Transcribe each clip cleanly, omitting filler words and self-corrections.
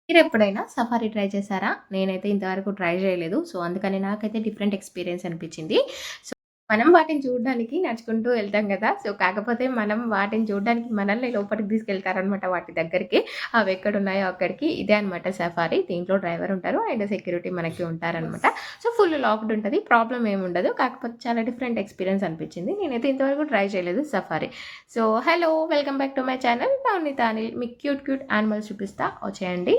మీరెప్పుడైనా safari try చేశారా? నేనైతే ఇంతవరకు ట్రై చేయలేదు. సో, అందుకని నాకైతే డిఫరెంట్ ఎక్స్‌పీరియన్స్ అనిపిచ్చింది. సో, మనం వాటిని చూడడానికి నడుచుకుంటూ వెళ్తాం గదా! సో, కాకపోతే మనం వాటిని చూడడానికి మనల్ని లోపలికి తీసుకెళ్తారనమాట వాటి దగ్గరికి. అవెక్కడున్నాయో అక్కడికి. ఇదే అనమాట సఫారీ. దీంట్లో డ్రైవర్ ఉంటారు అండ్ సెక్యూరిటీ మనకి ఉంటారనమాట. సో, ఫుల్ లాక్డ్ ఉంటది. ప్రాబ్లమ్ ఏముండదు. కాకపోతే చాలా డిఫరెంట్ ఎక్స్‌పీరియన్స్ అనిపిచ్చింది. నేనైతే ఇంతవరకు ట్రై చేయలేదు Safari. So, hello! Welcome back to my channel Navaneetha Anil. మీకు క్యూట్ క్యూట్ యానిమల్స్ చూపిస్తా వచ్చేయండి.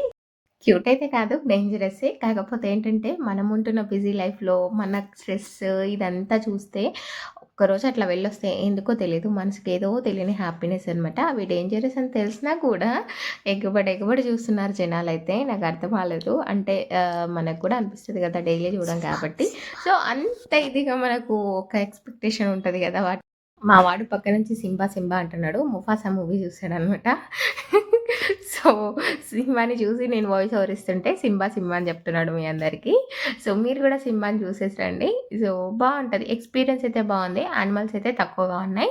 క్యూట్ అయితే కాదు. డేంజరస్సే. కాకపోతే ఏంటంటే, మనం ఉంటున్న బిజీ లైఫ్‌లో మన స్ట్రెస్ ఇదంతా చూస్తే, ఒక్కరోజు అట్లా వెళ్ళొస్తే ఎందుకో తెలీదు. మనసుకేదో తెలియని హ్యాపీనెస్ అనమాట. అవి డేంజరస్ అని తెలిసినా కూడా ఎగబడి, ఎగబడి చూస్తున్నారు జనాలైతే. నాకు అర్థం కాలేదు. అంటే మనకు కూడా అనిపిస్తది కదా! డైలీ చూడం కాబట్టి. సో, అంత ఇదిగా మనకు ఒక ఎక్స్‌పెక్టేషన్ ఉంటది కదా! మా వాడు పక్క నుంచి సింబా సింబా అంటున్నాడు. ముఫాసా మూవీ చూసాడనమాట. సో, సింబాని చూసి నేను వాయిస్ ఓవర్ ఇస్తుంటే సింబా సింబా అని చెప్తున్నాడు మీ అందరికీ. సో, మీరు కూడా సింబాని చూసేసి రండి. సో, బావుంటది. ఎక్స్‌పీరియన్స్ అయితే బావుంది. యానిమల్స్ అయితే తక్కువగా ఉన్నాయి.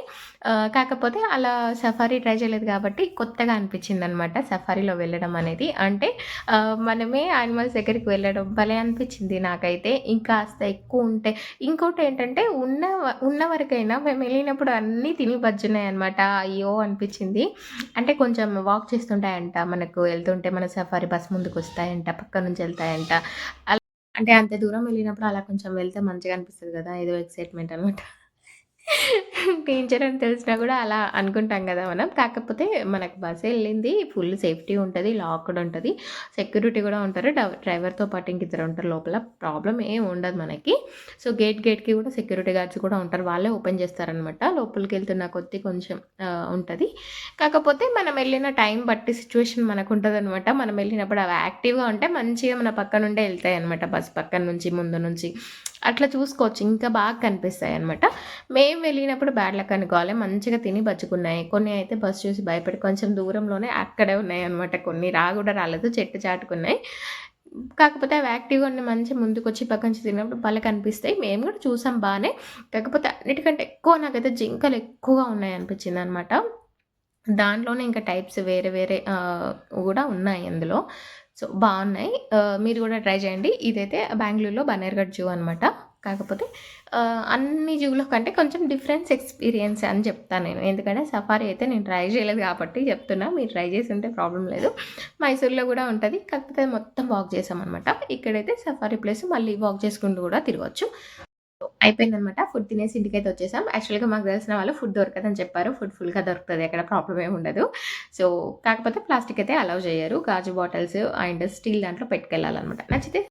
కాకపోతే అలా సఫారీ ట్రై చేయలేదు కాబట్టి కొత్తగా అనిపించిందనమాట సఫారీలో వెళ్ళడం అనేది. అంటే మనమే యానిమల్స్ దగ్గరికి వెళ్ళడం భలే అనిపించింది నాకైతే. ఇంకాస్త ఎక్కువుంటే ఇంకోటేంటంటే ఉన్న వరకైనా మేమెళ్ళినప్పుడు అన్నీ తిని బజ్జున్నాయనమాట. అయ్యో! అనిపిచ్చింది. అంటే కొంచెం వాక్ చేస్తుంటాయంట. మనకు వెళ్తుంటే మన సఫారీ బస్ ముందుకొస్తాయంట. పక్క నుంచి ఎళ్తాయంట. అంటే అంత దూరం వెళ్ళినప్పుడు అలా కొంచెం వెళ్తే మంచిగా అనిపిస్తది గదా! ఏదో ఎక్సైట్‌మెంట్ అనమాట. డేంజర్ అని తెలిసినా గూడా అలా అనుకుంటాం గదా మనం. కాకపోతే మనకు బస్సెళ్ళింది ఫుల్ సేఫ్టీ ఉంటది. లాక్డ్ ఉంటది. సెక్యూరిటీ గూడా ఉంటారు. డ్రైవర్‌తో పాటు ఇంకిద్దరుంటారు లోపల. ప్రాబ్లమ్ ఏం ఉండదు మనకి. సో, గేట్‌కి గూడా సెక్యూరిటీ గార్డ్స్ కూడా ఉంటారు. వాళ్ళే ఓపెన్ చేస్తారనమాట. లోపలికెళ్తున్న కొద్దీ కొంచెం ఉంటది. కాకపోతే మనం ఎళ్ళిన టైం బట్టి సిచ్యువేషన్ మనకుంటదనమాట. మనం ఎళ్ళినప్పుడు అవి యాక్టివ్‌గా ఉంటే మంచిగా మన పక్క నుండే ఎళ్తాయనమాట. బస్ పక్కన నుంచి, ముందు నుంచి. అట్లా చూసుకోవచ్చు. ఇంకా బాగా కనిపిస్తాయనమాట. మేము వెళ్ళినప్పుడు బ్యాడ్ లక్ అనుకోవాలి. మంచిగా తిని బజ్జుకున్నాయి. కొన్ని అయితే బస్ చూసి భయపడి కొంచెం దూరంలోనే అక్కడే ఉన్నాయన్నమాట. కొన్ని కూడా రాలేదు. చెట్టు చాటుకున్నాయి. కాకపోతే అవి యాక్టివ్‌గా ఉండి మంచి ముందుకొచ్చి పక్క నుంచి తిన్నప్పుడు భలే కనిపిస్తాయి. మేము కూడా చూసాం బానే. కాకపోతే అన్నిటికంటే ఎక్కువ నాకైతే జింకలు ఎక్కువగా ఉన్నాయనిపించిందనమాట. దాంట్లోనే ఇంకా టైప్స్ వేరే వేరే గూడా ఉన్నాయి అందులో. సో, బావున్నాయి. మీరు గూడా ట్రై చేయండి. ఇదైతే బెంగుళూరులో బన్నేరుఘట్ జూ అనమాట. కాకపోతే అన్ని జూలో కంటే కొంచెం డిఫరెన్స్ ఎక్స్‌పీరియన్స్ అని చెప్తా నేను. ఎందుకంటే సఫారీ అయితే నేను ట్రై చేయలేదు కాబట్టి చెప్తున్నా. మీరు ట్రై చేసుంటే ప్రాబ్లమ్ లేదు. మైసూర్‌లో గూడా ఉంటది. కాకపోతే మొత్తం వాక్ చేసామనమాట. ఇక్కడైతే సఫారీ ప్లేస్ మళ్ళీ వాక్ చేసుకుంటూ గూడా తిరగొచ్చు. అయిపోయిందనమాట. ఫుడ్ తినేసి ఇంటికైతే వచ్చేసాం. యాక్చువల్‌గా మాకు తెలిసిన వాళ్ళు ఫుడ్ దొరకదని చెప్పారు. ఫుడ్ ఫుల్‌గా దొరుకుతది. అక్కడ ప్రాబ్లమ్ ఏమి ఉండదు. సో, కాకపోతే ప్లాస్టిక్ అయితే అలౌ చేయరు. గాజు బాటిల్స్ అండ్ స్టీల్ దాంట్లో పెట్టుకెళ్ళాలనమాట. నచ్చితే